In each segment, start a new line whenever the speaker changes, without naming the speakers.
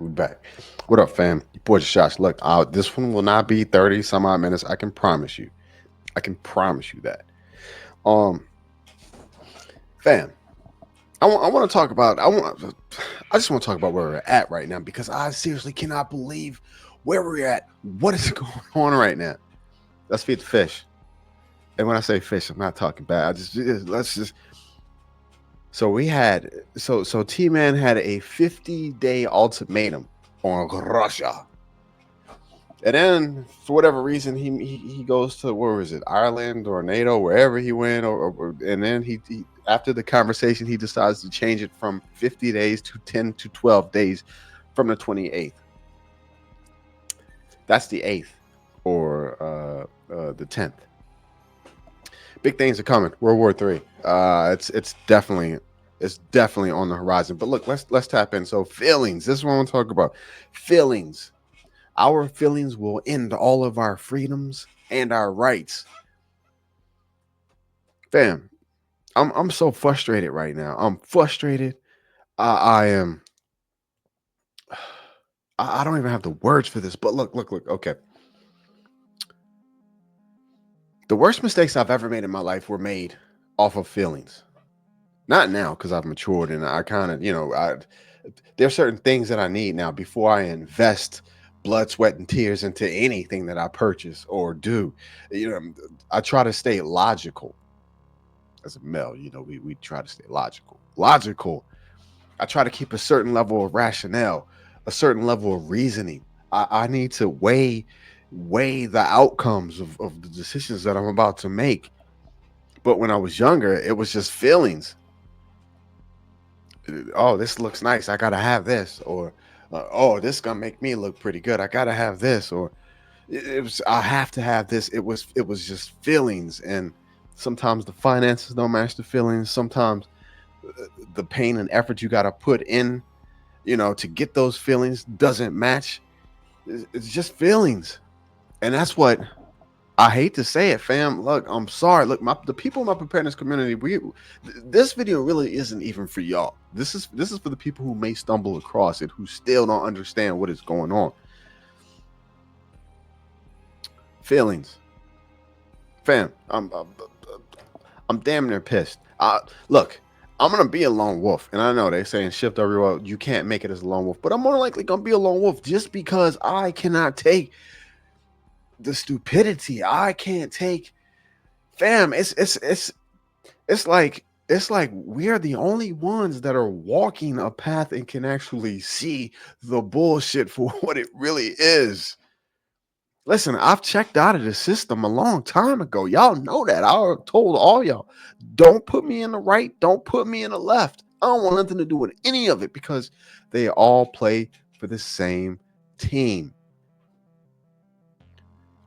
We back. What up, fam? Your boy Josh. Look, this one will not be 30 some odd minutes. I can promise you. I can promise you that. Um, fam, I want to talk about. I just want to talk about where we're at right now because I seriously cannot believe where we're at. What is going on right now? Let's feed the fish. And when I say fish, I'm not talking bad. Let's just. So we had so T Man had a 50-day ultimatum on Russia. And then, for whatever reason, he goes to, where was it, Ireland or NATO, wherever he went, and then he after the conversation he decides to change it from 50 days to 10 to 12 days from the 28th. That's the 8th or the 10th. Big things are coming. World War III. It's definitely on the horizon. But look, let's tap in. So feelings. This is what I want to talk about. Feelings. Our feelings will end all of our freedoms and our rights. Fam, I'm so frustrated right now. I'm frustrated. I am. I don't even have the words for this. But look. Okay, the worst mistakes I've ever made in my life were made off of feelings. Not now because I've matured and I kind of, there's certain things that I need now before I invest blood, sweat, and tears into anything that I purchase or do. You know, I try to stay logical as a male. We try to stay logical. Logical. I try to keep a certain level of rationale, a certain level of reasoning. I need to weigh the outcomes of the decisions that I'm about to make. But when I was younger, it was just feelings. Oh, this looks nice. I gotta have this, or oh, this gonna make me look pretty good. I gotta have this, or it was I have to have this. It was just feelings, and sometimes the finances don't match the feelings. Sometimes the pain and effort you gotta put in, to get those feelings doesn't match. It's just feelings, and that's what I hate to say it, fam. Look, I'm sorry. Look, the people in my preparedness community, this video really isn't even for y'all. This is for the people who may stumble across it, who still don't understand what is going on. Feelings, fam. I'm damn near pissed. Look, I'm gonna be a lone wolf, and I know they saying shift everywhere. You can't make it as a lone wolf, but I'm more likely gonna be a lone wolf just because I cannot take the stupidity. I can't take, fam. It's like we're the only ones that are walking a path and can actually see the bullshit for what it really is. Listen, I've checked out of the system a long time ago. Y'all know that. I told all y'all, don't put me in the right, don't put me in the left. I don't want nothing to do with any of it because they all play for the same team.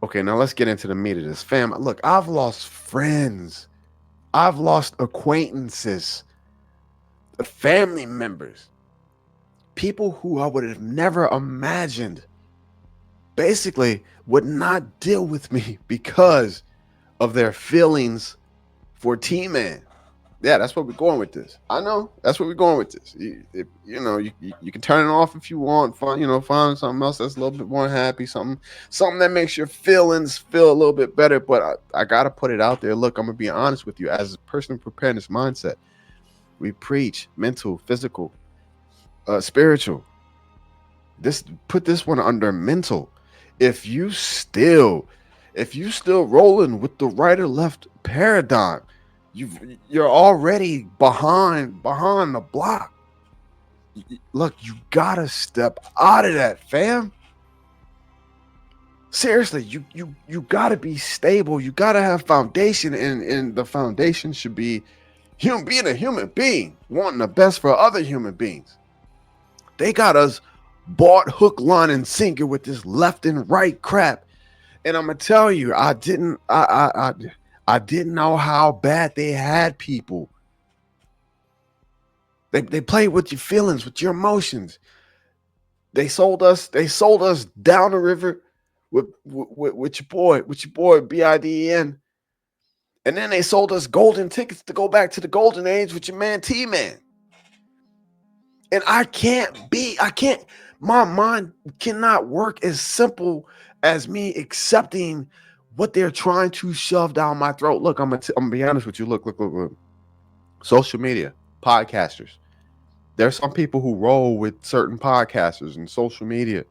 Okay, now let's get into the meat of this. Fam, look, I've lost friends. I've lost acquaintances, family members, people who I would have never imagined basically would not deal with me because of their feelings for T-Man. Yeah, that's where we're going with this. I know that's where we're going with this. You can turn it off if you want. Find something else that's a little bit more happy. Something that makes your feelings feel a little bit better. But I gotta put it out there. Look, I'm gonna be honest with you. As a person of preparedness mindset, we preach mental, physical, spiritual. Put this one under mental. If you still, rolling with the right or left paradigm, you're already behind the block. Look, you gotta step out of that, fam. Seriously, you gotta be stable. You gotta have foundation, and the foundation should be being a human being, wanting the best for other human beings. They got us bought hook, line, and sinker with this left and right crap. And I'm gonna tell you, I didn't know how bad they had people. They play with your feelings, with your emotions. They sold us down the river with your boy BIDEN. And then they sold us golden tickets to go back to the golden age with your man T-Man. And I can't My mind cannot work as simple as me accepting what they're trying to shove down my throat. Look, I'm gonna be honest with you. Look. Social media, podcasters. There's some people who roll with certain podcasters and social media,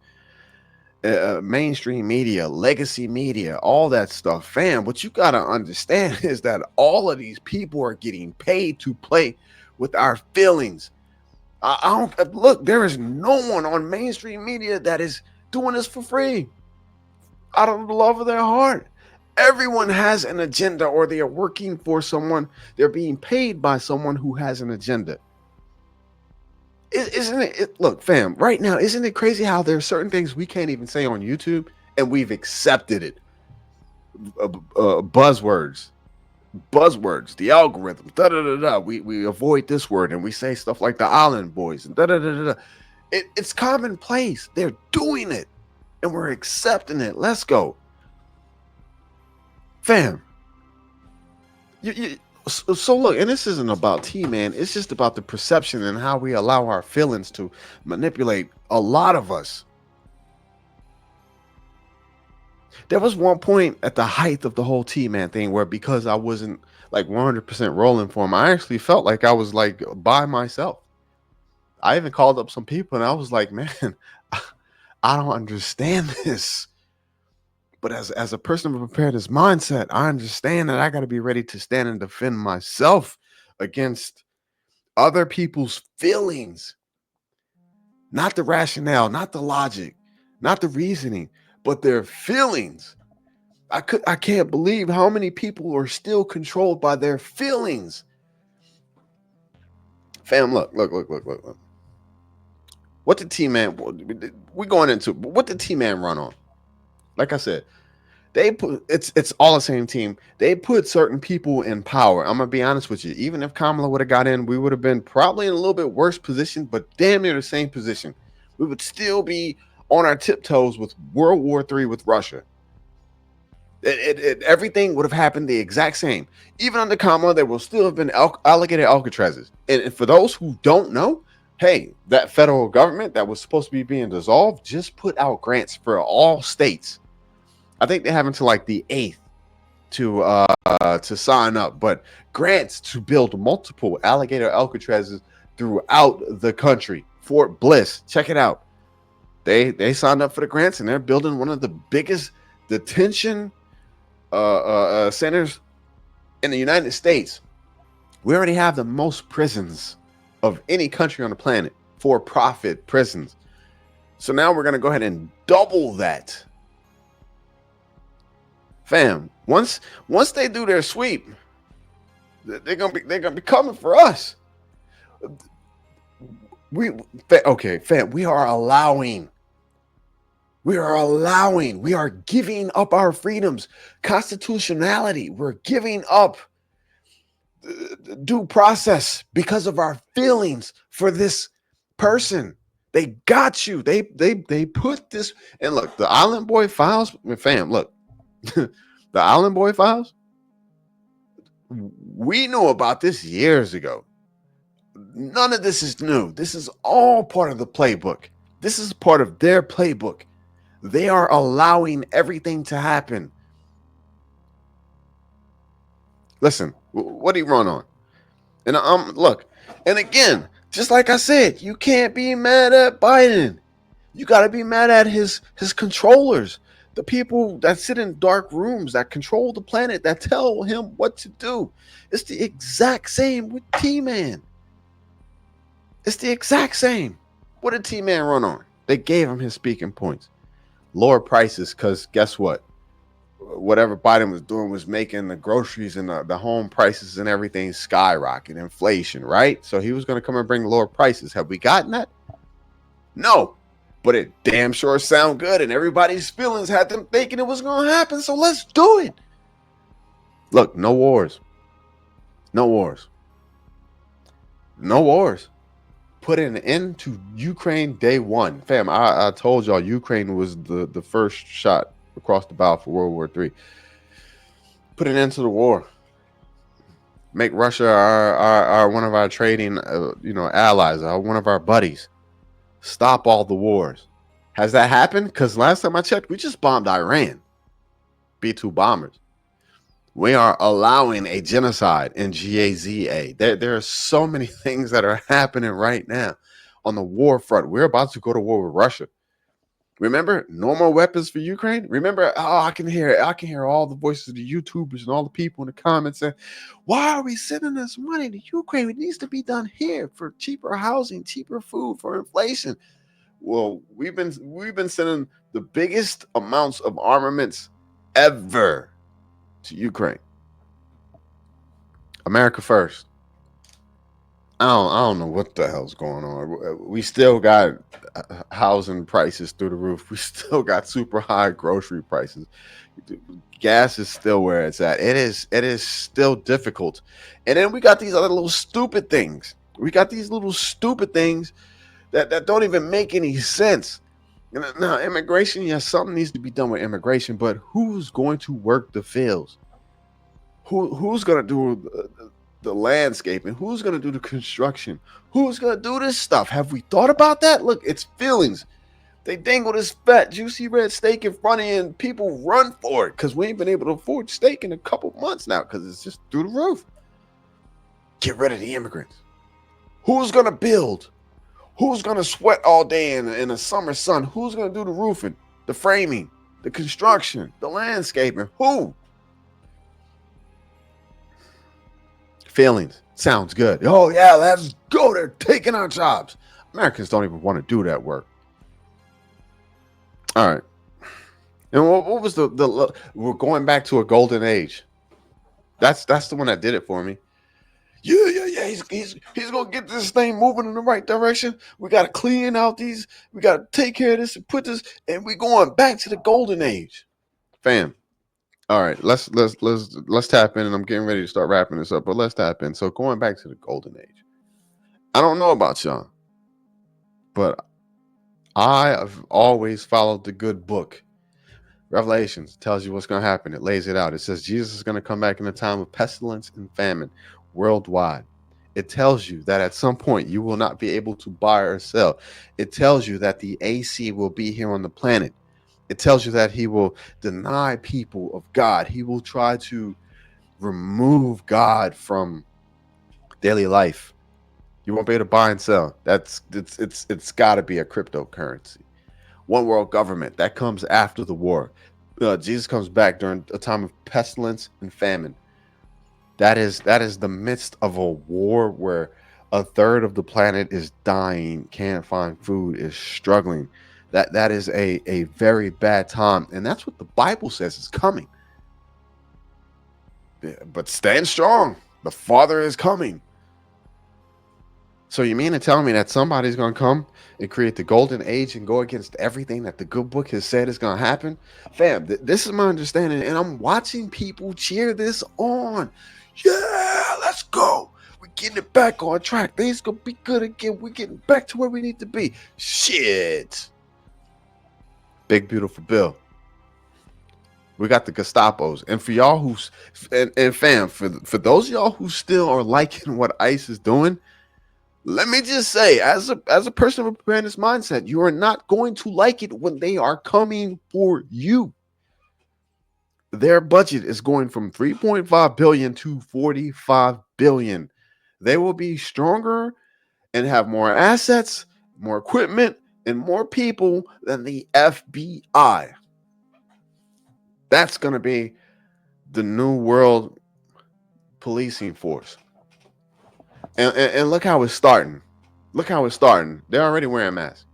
mainstream media, legacy media, all that stuff. Fam, what you gotta understand is that all of these people are getting paid to play with our feelings. I don't look. There is no one on mainstream media that is doing this for free, out of the love of their heart. Everyone has an agenda, or they are working for someone. They're being paid by someone who has an agenda. Isn't it? Look, fam, right now, isn't it crazy how there are certain things we can't even say on YouTube and we've accepted it? Buzzwords, the algorithm, da da da da. We avoid this word and we say stuff like the Island Boys and da da da da. It's commonplace. They're doing it, and we're accepting it. Let's go, fam. So look, and this isn't about T-Man. It's just about the perception and how we allow our feelings to manipulate a lot of us. There was one point at the height of the whole T-Man thing where, because I wasn't like 100% rolling for him, I actually felt like I was like by myself. I even called up some people and I was like, man, I don't understand this. But as a person with a preparedness mindset, I understand that I got to be ready to stand and defend myself against other people's feelings. Not the rationale, not the logic, not the reasoning, but their feelings. I can't believe how many people are still controlled by their feelings. Fam, look. What did T-Man, we're going into, what did T-Man run on? Like I said, they put, it's all the same team. They put certain people in power. I'm gonna be honest with you. Even if Kamala would have got in, we would have been probably in a little bit worse position, but damn near the same position. We would still be on our tiptoes with World War III with Russia. Everything would have happened the exact same. Even under Kamala, there will still have been alligator Alcatrazes. And for those who don't know, hey, that federal government that was supposed to be being dissolved just put out grants for all states. I think they have until like the 8th to sign up, but grants to build multiple alligator Alcatrazes throughout the country. Fort Bliss, check it out. They signed up for the grants and they're building one of the biggest detention centers in the United States. We already have the most prisons of any country on the planet, for-profit prisons. So now we're going to go ahead and double that. Fam, once they do their sweep, they're gonna be coming for us. We are allowing. We are giving up our freedoms, constitutionality. We're giving up due process because of our feelings for this person. They got you. They put this, and look, the Island Boy files, fam, look. The Island Boy files, we knew about this years ago. None of this is new. This is all part of the playbook. This is part of their playbook. They are allowing everything to happen. Listen, what did he run on? And look, and again, just like I said, you can't be mad at Biden. You got to be mad at his controllers. The people that sit in dark rooms, that control the planet, that tell him what to do. It's the exact same with T-Man. It's the exact same. What did T-Man run on? They gave him his speaking points. Lower prices, because guess what? Whatever Biden was doing was making the groceries and the home prices and everything skyrocket, inflation, right? So he was going to come and bring lower prices. Have we gotten that? No. But it damn sure sound good, and everybody's feelings had them thinking it was going to happen, so let's do it. Look, no wars. No wars. No wars. Put an end to Ukraine day one. Fam, I told y'all Ukraine was the first shot across the bow for World War III. Put an end to the war. Make Russia our one of our trading allies, one of our buddies. stop all the wars. Has that happened? Because last time I checked, we just bombed Iran, B-2 bombers. We are allowing a genocide in Gaza. There are so many things that are happening right now on the war front. We're about to go to war with Russia. Remember, no more weapons for Ukraine. Remember, I can hear all the voices of the YouTubers and all the people in the comments saying, "Why are we sending this money to Ukraine? It needs to be done here for cheaper housing, cheaper food, for inflation." Well, we've been sending the biggest amounts of armaments ever to Ukraine. America first. I don't know what the hell's going on. We still got housing prices through the roof. We still got super high grocery prices. Gas is still where it's at. It is still difficult. And then we got these other little stupid things. We got these little stupid things that don't even make any sense. Now, immigration, yes, something needs to be done with immigration, but who's going to work the fields? Who's going to do the landscaping? Who's going to do the construction? Who's going to do this stuff? Have we thought about that? Look, it's feelings. They dangle this fat, juicy red steak in front of you, and people run for it because we ain't been able to afford steak in a couple months now because it's just through the roof. Get rid of the immigrants. Who's going to build? Who's going to sweat all day in the summer sun? Who's going to do the roofing, the framing, the construction, the landscaping? Who? Feelings. Sounds good. Oh, yeah, let's go. They're taking our jobs. Americans don't even want to do that work. All right. And what was the we're going back to a golden age. That's the one that did it for me. Yeah. He's gonna get this thing moving in the right direction. We gotta clean out these. We gotta take care of this and put this. And we're going back to the golden age, fam. All right, let's tap in, and I'm getting ready to start wrapping this up. But let's tap in. So going back to the golden age, I don't know about y'all, but I have always followed the good book. Revelations tells you what's going to happen. It lays it out. It says Jesus is going to come back in a time of pestilence and famine worldwide. It tells you that at some point you will not be able to buy or sell. It tells you that the AC will be here on the planet. It tells you that he will deny people of God. He will try to remove God from daily life. You won't be able to buy and sell. It's got to be a cryptocurrency. One world government that comes after the war. Jesus comes back during a time of pestilence and famine. That is the midst of a war where a third of the planet is dying, can't find food, is struggling. That is a very bad time, and that's what the Bible says is coming. But stand strong. The Father is coming. So you mean to tell me that somebody's going to come and create the golden age and go against everything that the good book has said is going to happen? Fam, this is my understanding, and I'm watching people cheer this on. Yeah, let's go. We're getting it back on track. Things going to be good again. We're getting back to where we need to be. Shit. Big, beautiful bill. We got the Gestapos. And for y'all who's, and fam, for those of y'all who still are liking what ICE is doing, let me just say, as a person with a preparedness mindset, you are not going to like it when they are coming for you. Their budget is going from 3.5 billion to 45 billion. They will be stronger and have more assets, more equipment, and more people than the FBI. That's going to be the new world policing force. And look how it's starting. Look how it's starting. They're already wearing masks.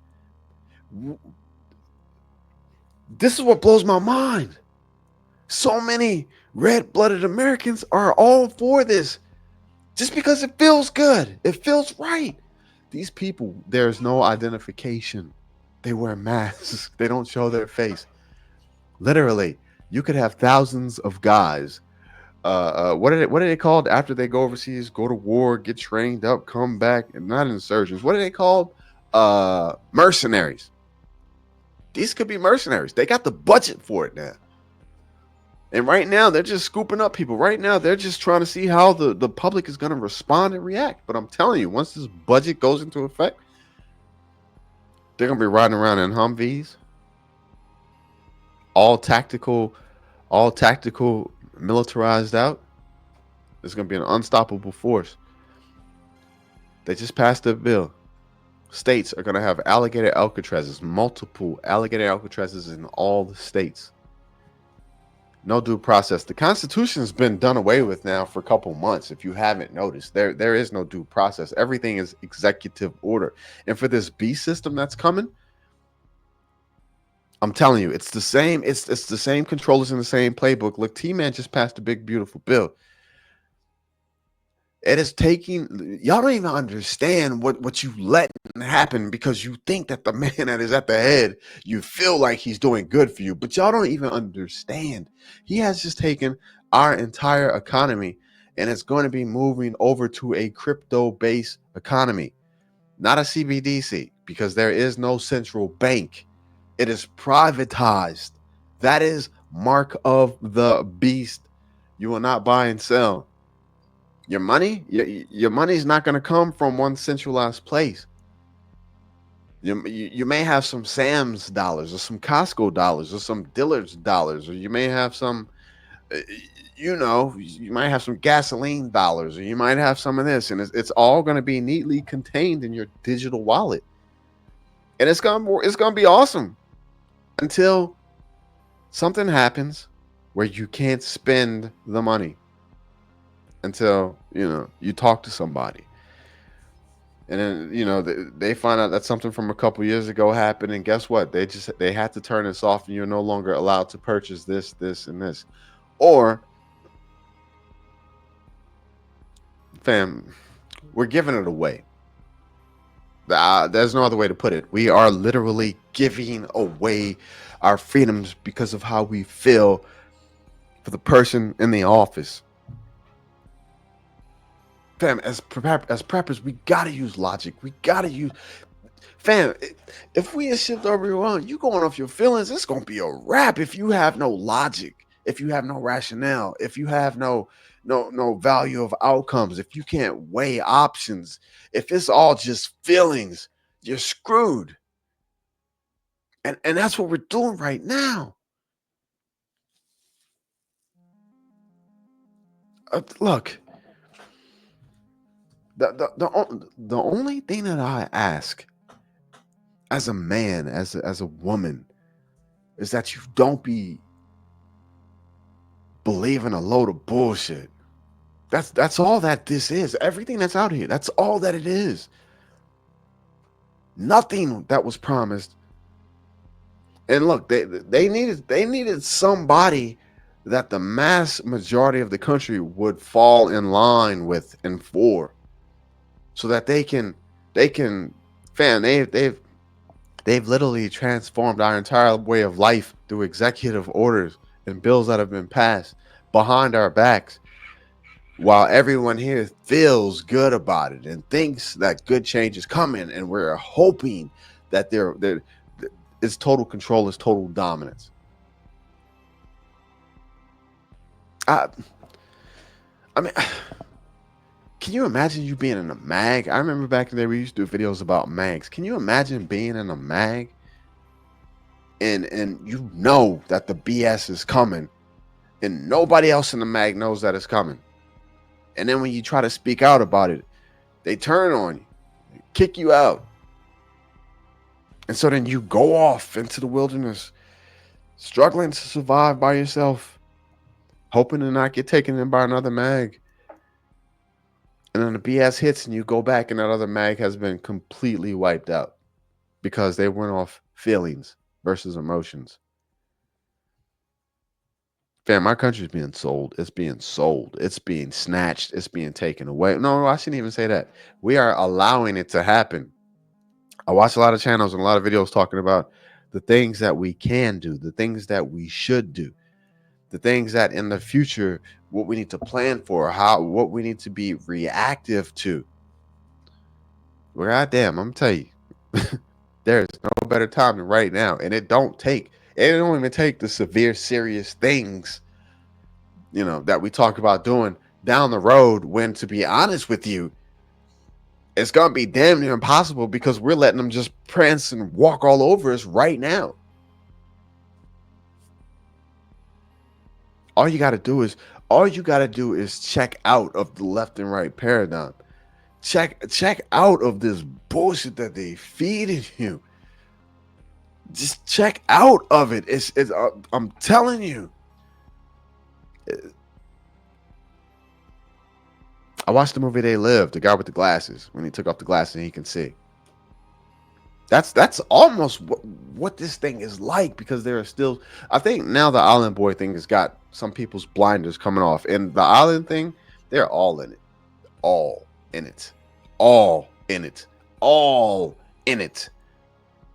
This is what blows my mind. So many red-blooded Americans are all for this just because it feels good. It feels right. These people, there's no identification. They wear masks. They don't show their face. Literally, you could have thousands of guys. What are they called after they go overseas, go to war, get trained up, come back, and not insurgents? What are they called? Mercenaries. These could be mercenaries. They got the budget for it now. And right now, they're just scooping up people. Right now, they're just trying to see how the public is going to respond and react. But I'm telling you, once this budget goes into effect, They're gonna be riding around in Humvees, all tactical, all tactical, militarized out. It's gonna be an unstoppable force. They just passed a bill. States are gonna have alligator Alcatrazes, multiple alligator Alcatrazes in all the states. No due process. The Constitution's been done away with now for a couple months. If you haven't noticed, there is no due process. Everything is executive order. And for this beast system that's coming, I'm telling you, it's the same. It's the same controllers in the same playbook. Look, T-Man just passed a big, beautiful bill. It is taking, y'all don't even understand what you let happen because you think that the man that is at the head, you feel like he's doing good for you, but y'all don't even understand. He has just taken our entire economy and it's going to be moving over to a crypto-based economy, not a CBDC, because there is no central bank. It is privatized. That is mark of the beast. You will not buy and sell. Your money is not going to come from one centralized place. You may have some Sam's dollars or some Costco dollars or some Dillard's dollars, or you may have some, you might have some gasoline dollars, or you might have some of this, and it's all going to be neatly contained in your digital wallet, and it's gonna be awesome until something happens where you can't spend the money. Until you talk to somebody, and then they find out that something from a couple years ago happened, and guess what? They had to turn this off, and you're no longer allowed to purchase this, and this. Or, fam, we're giving it away. There's no other way to put it. We are literally giving away our freedoms because of how we feel for the person in the office. Fam, as preppers, we gotta use logic. We gotta use, fam. If we shift over you going off your feelings, it's gonna be a wrap. If you have no logic, if you have no rationale, if you have no value of outcomes, if you can't weigh options, if it's all just feelings, you're screwed. And that's what we're doing right now. Look. The only thing that I ask as a man, as a woman, is that you don't be believing a load of bullshit. That's all that this is. Everything that's out here, that's all that it is. Nothing that was promised. And look, they needed somebody that the mass majority of the country would fall in line with and for, so that they can fam, they've literally transformed our entire way of life through executive orders and bills that have been passed behind our backs, while everyone here feels good about it and thinks that good change is coming, and we're hoping that it's total control, is total dominance. I mean, can you imagine you being in a mag? I remember back in the day we used to do videos about mags. Can you imagine being in a mag and you know that the BS is coming and nobody else in the mag knows that it's coming? And then when you try to speak out about it, they turn on you, kick you out. And so then you go off into the wilderness, struggling to survive by yourself, hoping to not get taken in by another mag. And then the BS hits and you go back and that other mag has been completely wiped out because they went off feelings versus emotions. Fam, our country's being sold. It's being sold. It's being snatched. It's being taken away. No, I shouldn't even say that. We are allowing it to happen. I watch a lot of channels and a lot of videos talking about the things that we can do, the things that we should do, the things that in the future, what we need to plan for, what we need to be reactive to. Well, goddamn, I'm gonna tell you, there's no better time than right now. And it don't even take the severe, serious things, that we talk about doing down the road, when, to be honest with you, It's gonna be damn near impossible because we're letting them just prance and walk all over us right now. All you gotta do is check out of the left and right paradigm. Check out of this bullshit that they feeding you. Just check out of it. It's I'm telling you. I watched the movie They Live, the guy with the glasses, when he took off the glasses and he can see. That's almost what this thing is like, because there are still, I think now the Island Boy thing has got some people's blinders coming off. And the island thing, they're all in it. All in it. All in it. All in it.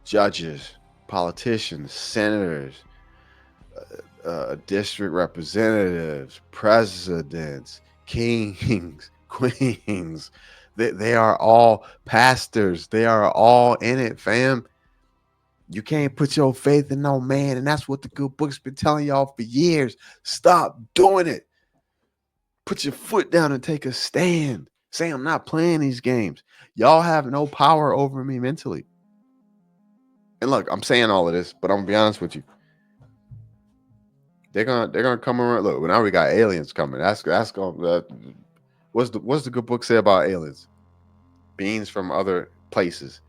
Judges, politicians, senators, district representatives, presidents, kings, queens. They are all pastors. They are all in it, fam. You can't put your faith in no man, and that's what the good book's been telling y'all for years. Stop doing it. Put your foot down and take a stand. Say, I'm not playing these games. Y'all have no power over me mentally. And look, I'm saying all of this, but I'm gonna be honest with you. They're gonna come around. Look, now we got aliens coming. That's gonna. What's the good book say about aliens? Beings from other places.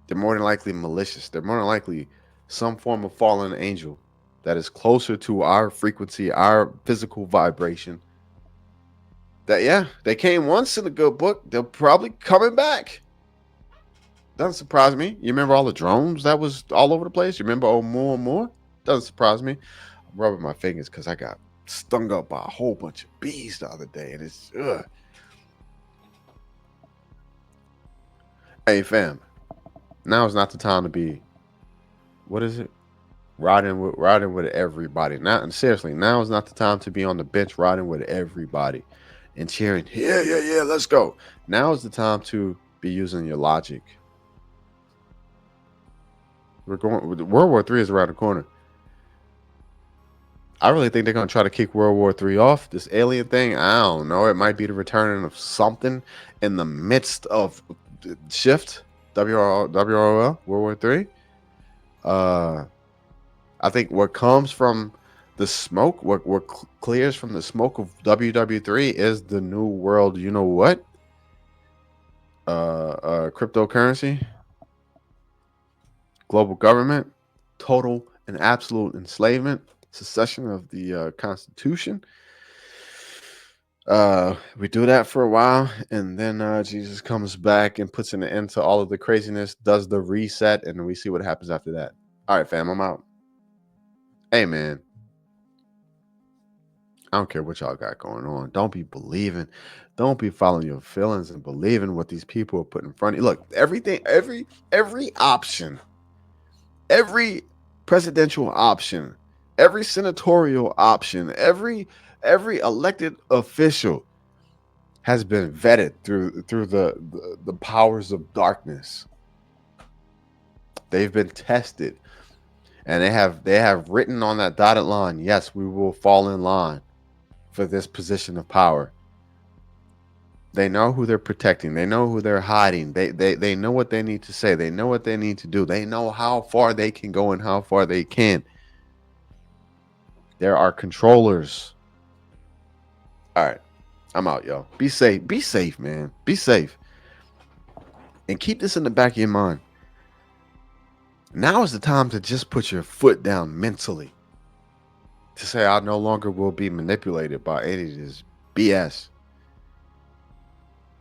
They're more than likely malicious. They're more than likely some form of fallen angel that is closer to our frequency, our physical vibration. That, yeah, they came once in the good book. They'll probably coming back. Doesn't surprise me. You remember all the drones that was all over the place? You remember more? Doesn't surprise me. I'm rubbing my fingers because I got stung up by a whole bunch of bees the other day, and it's ugh. Hey fam, now is not the time to be, what is it? Riding with everybody. Now, and seriously, now is not the time to be on the bench riding with everybody and cheering, yeah, let's go. Now is the time to be using your logic. World War III is around the corner. I really think they're gonna try to kick World War III off. This alien thing, I don't know. It might be the return of something in the midst of shift. WROL, World War III. I think what comes from the smoke, what clears from the smoke of WW3 is the new world. You know what? Cryptocurrency, global government, total and absolute enslavement, secession of the Constitution. We do that for a while, and then Jesus comes back and puts an end to all of the craziness, does the reset, and we see what happens after that. All right, fam, I'm out. Hey, man, I don't care what y'all got going on. Don't be believing. Don't be following your feelings and believing what these people are putting in front of you. Look, everything, every option, every presidential option, every senatorial option, every elected official has been vetted through the powers of darkness. They've been tested, and they have written on that dotted line, yes, we will fall in line for this position of power. They know who they're protecting. They know who they're hiding. They know what they need to say. They know what they need to do. They know how far they can go and how far they can. There are controllers. All right, I'm out, y'all. Be safe. Be safe, man. Be safe. And keep this in the back of your mind. Now is the time to just put your foot down mentally. To say, I no longer will be manipulated by any of this BS.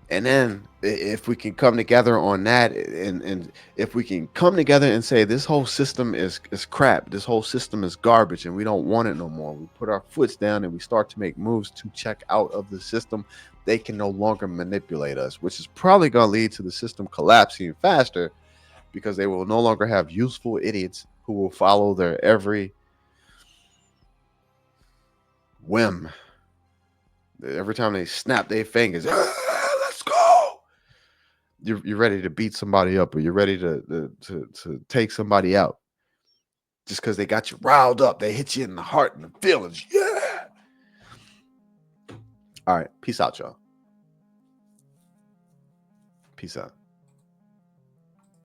And then if we can come together on that, and if we can come together and say this whole system is crap, this whole system is garbage, and we don't want it no more, we put our foots down and we start to make moves to check out of the system, they can no longer manipulate us, which is probably going to lead to the system collapsing faster, because they will no longer have useful idiots who will follow their every whim. Every time they snap their fingers, let's go. You're ready to beat somebody up, or you're ready to take somebody out. Just because they got you riled up, they hit you in the heart and the feelings. Yeah. All right. Peace out, y'all. Peace out.